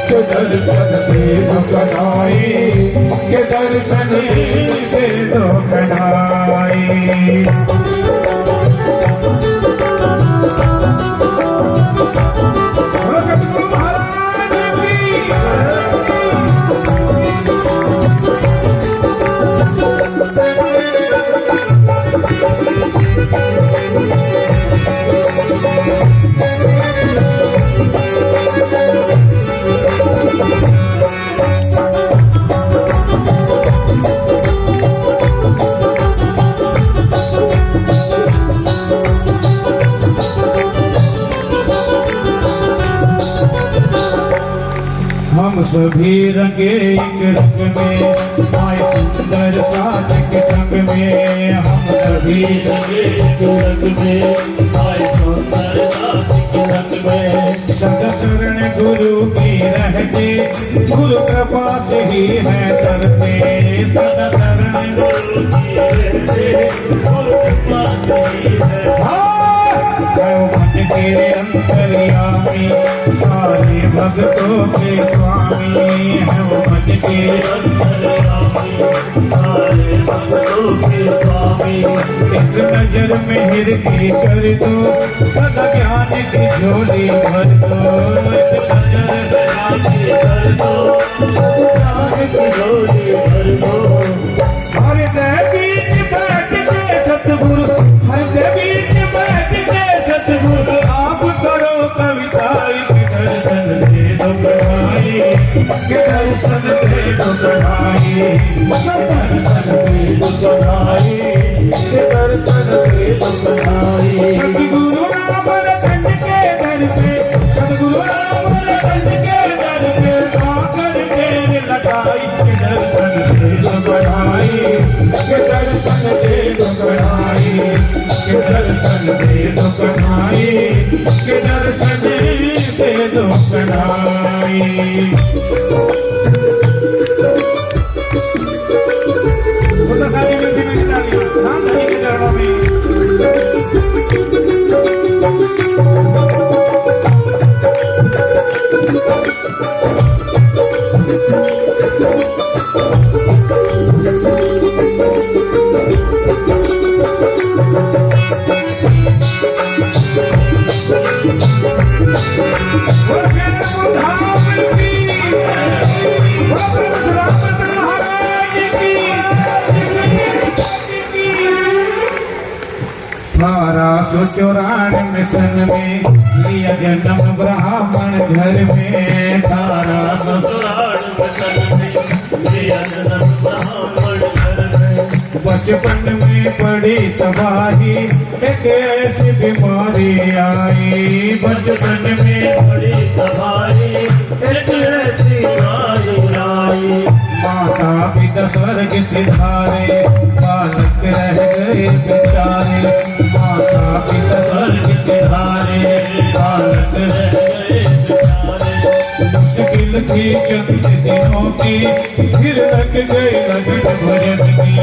के दर्शन दे दो कनाई, के दर्शन दे दो कनाई। हम सभी रंगे एक रंग में आए सुंदर साज के संग में, हम सभी रंगे एक रंग में आए सुंदर साज के संग में। सदा शरण गुरु की रहते, गुरु कृपा से ही है करते। सदा शरण गुरु की रहते, गुरु कृपा से ही है। मन के अंतर्यामी, सारे भक्तों के स्वामी है वो। मन के अंतर्यामी, सारे भक्तों के स्वामी। एक नजर में हिर की कर दो, सदा ज्ञान की झोली भर दो। एक नजर में कर दो, ज्ञान की झोली भर दो। हृदय बीच बैठ के सतगुरु, हृदय बीच बैठ के सतगुरु आप करो कविता। के दर्शन दे दो कनाई, के दर्शन दे दो कनाई, के दर्शन दे दो कनाई, के दर्शन दे दो कनाई। सतगुरु राम रतन के दर पे, सतगुरु राम रतन के दर पे आकर देर लगाई। के दर्शन दे दो कनाई, के दर्शन दे दो कनाई, के दर्शन दे दो कनाई, के दर्शन दे दो कनाई। छोटा सा विनती में गिरा दिया, नाम धनी के चरणों में। सो 94 में सन में लिया जन्म ब्राह्मण घर में। 1894 में सन में लिया जन्म ब्राह्मण घर में। बचपन में पड़ी तबाही, एक ऐसी बीमारी आई। बचपन में पड़ी तबाही, एक ऐसी बीमारी आई। माता पिता स्वर्ग सिधारे, बालक रह गए बेचारे। माता पिता स्वर्ग सिधारे, बालक रह गए बेचारे। मुश्किल थी चंद दिनों की, फिर लग गई लगन भजन की।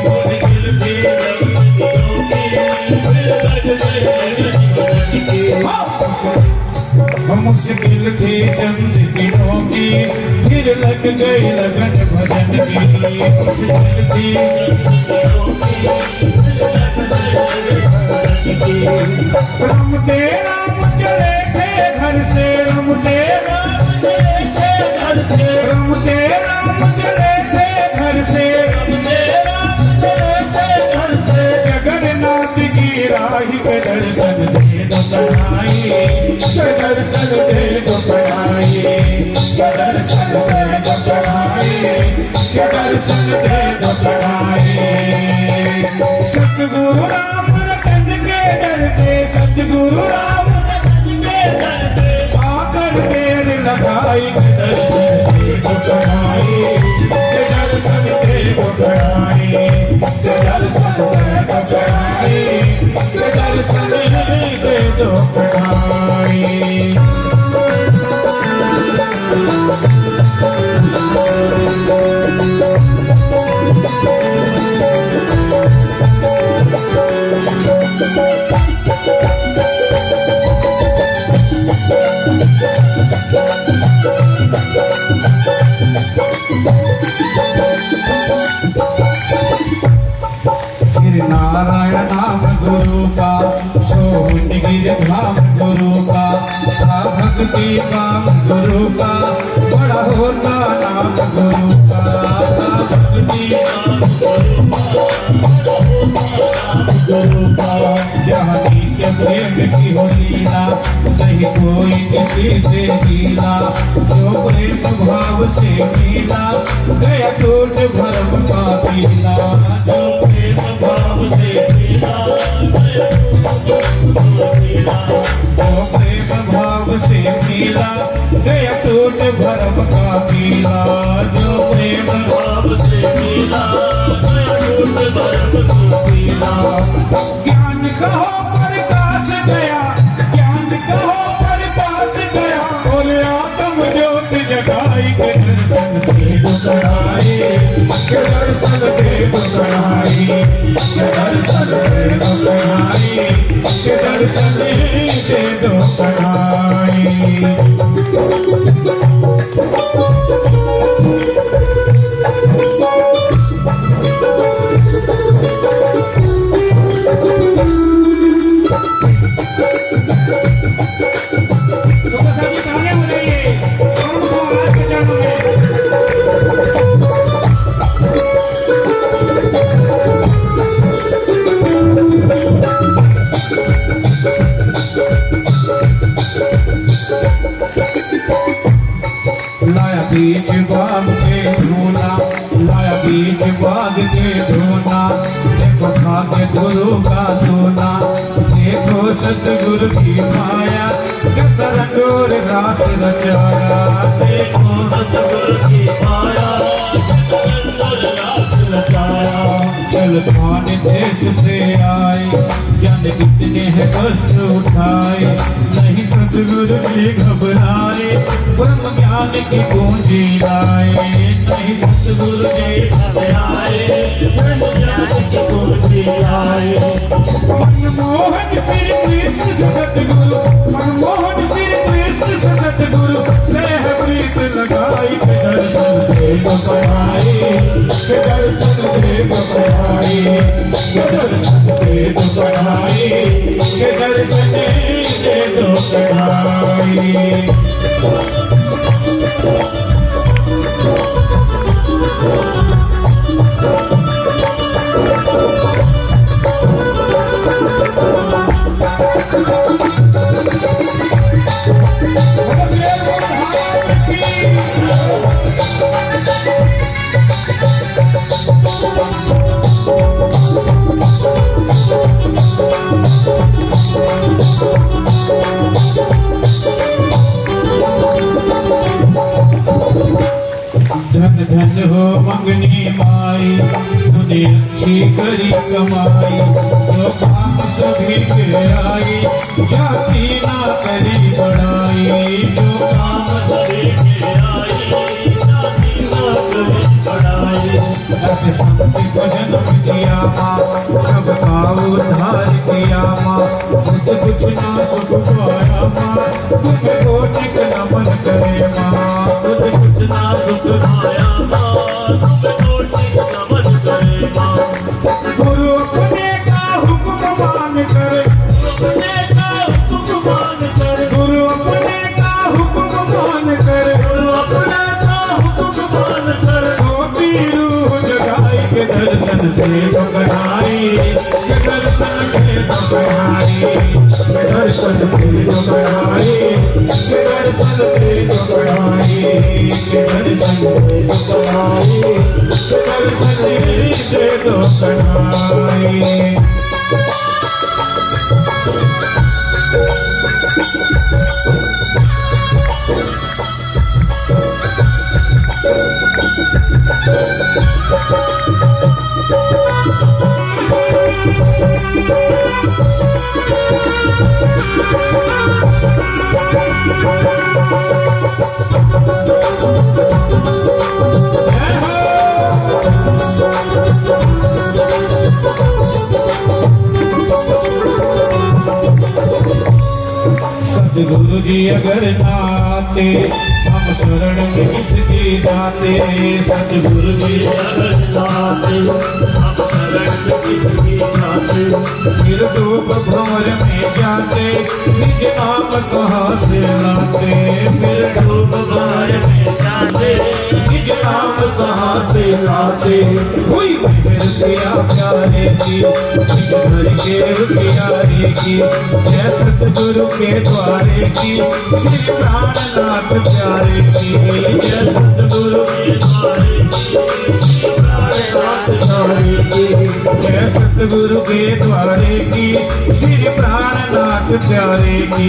मुश्किल थी चंद दिनों की, फिर लग गई लगन भजन की। मुश्किल थी चंद दिनों की, फिर लग गई लगन भजन की। मुश्किल थी चंद दिनों की, फिर लग गई लगन भजन की। राम तेरा चले थे घर से, राम तेरा चले थे घर से, राम तेरा चले थे घर से, राम तेरा चले थे घर से। जगन्नाथ की राही के दर्शन दे दो कनाई, के दर्शन दे दो कनाई, के दर्शन दे दो कनाई, के दर्शन दे दो कनाई। सतगुरु राम रतन के दर पे, सतगुरु राम रतन के दर पे आकर देर लगाई। के दर्शन दे दो कनाई, के दर्शन दे दो कनाई, के दर्शन दे दो कनाई, के दर्शन दे दो कनाई। खुशी से जीला, जो प्रेम भाव से मिला, गया टूट भरम का पीला। जो प्रेम भाव से मिला, जो प्रेम भाव से मिला, गया टूट भरम का पीला। जो प्रेम भाव से मिला, गया टूट भरम का पीला। ज्ञान कहो प्रकाश गया, ज्ञान कहो प्रकाश गया, बोले आत्म ज्योति जगाई के दर्शन देव कराई, के दर्शन देव कराई, के दर्शन देव कराई, के दर्शन देव कराई। बीच बाग के धूना, लाया बीच बाग के धूना, देखो भाग्य गुरु का धूना, देखो सतगुरु की माया, कैसा रंगोर रास रचाया। देखो सतगुरु की माया, कैसा रंगोर रास रचाया। चल खान देश से आए, जाने कितने हैं कष्ट उठाए, नहीं सतगुरु जी घबराए, ब्रह्म ज्ञान की पूंजी लाए। नहीं सतगुरु जी घबराए, ब्रह्म ज्ञान की पूंजी लाए। मनमोहन श्री कृष्ण सतगुरु, मनमोहन श्री कृष्ण सतगुरु, स्नेह प्रीत लगाई, के दर्शन देव कराई, के दर्शन देव कराई, के दर्शन देव कराई, के दर्शन देव कराई। धन हो मंगनी माई, तूने अच्छी करी कमाई, जो काम सभी के आई, जाति ना करी बड़ाई। जो काम सभी के आई, जाति ना करी बड़ाई। ऐसे संत को जन्म दिया माँ, सबका उद्धार किया माँ, खुद कुछ ना सुख पाया माँ, तुम्हें कोटिक नमन करे माँ, खुद कुछ ना सुख पाया माँ, तुम्हें कोटिक नमन करे माँ। गुरु अपने का हुक्म मान कर, अपने का हुक्म मान कर, गुरु अपने का हुक्म मान कर, गुरु अपने का हुक्म मान कर, सोती रूह जगाई, के दर्शन देव कराई, के दर्शन देव कराई, के दर्शन देव कराई, के दर्शन देव कराई, के दर्शन देव कराई, के दर्शन देव कराई। सतगुरु जी अगर नाते, हम शरण में किसकी जाते। सतगुरु जी अगर नाते, हम शरण में किसकी जाते। फिर धूप भंवर में जाते, निज नाम कहाँ से लाते। फिर धूप भंवर में जाते, निज नाम कहाँ से लाते। कोई मेहर रुपया प्यारे की, घर के प्यारे की, जय सतगुरु के द्वारे की, श्री प्राणनाथ प्यारे की, जय सतगुरु के द्वारे की, श्री प्राणनाथ प्यारे की, जय सतगुरु के द्वारे की, श्री प्राणनाथ प्यारे की,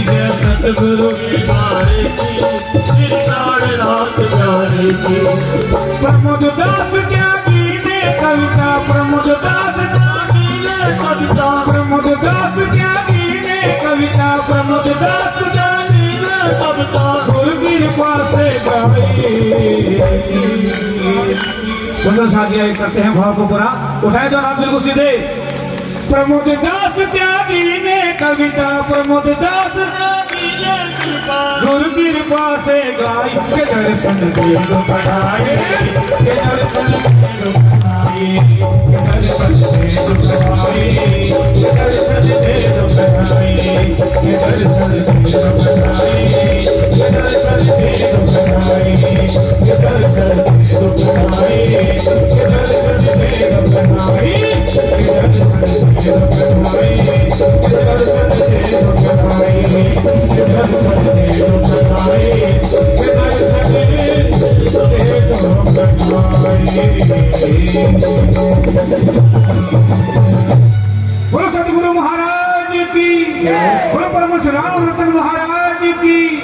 जय सतगुरु के द्वारे की, श्री प्राणनाथ प्यारे की। प्रमोद दास त्यागी ने कविता, प्रमोद दास त्यागी ने कविता, प्रमोद दास त्यागी ने कविता, प्रमोद दास त्यागी ने कविता, गुरु कृपा से गाई। सुंदर साथिया करते हैं भाव को पूरा, उठाए तो हाथ बिल्कुल सीधे। प्रमोद दास त्यागी ने कविता, प्रमोद दास त्यागी ने कृपा, गुरु कृपा से गाई, के दर्शन दे दो बढ़ाए, के दर्शन दे दो बढ़ाए, के दर्शन दे दो बढ़ाए, के दर्शन दे दो बढ़ाए, के दर्शन दे दो बढ़ाए, के दर्शन दे दो बढ़ाए, के दर्शन दे दो बढ़ाए, के दर्शन दे दो बढ़ाए, के दर्शन दे दो बढ़ाए, के दर्शन दे दो बढ़ाए, के दर्शन दे दो बढ़ाए, के दर्शन दे दो बढ़ाए। बोलो सतगुरु महाराज की, बोलो परम श्री राम रतन महाराज की।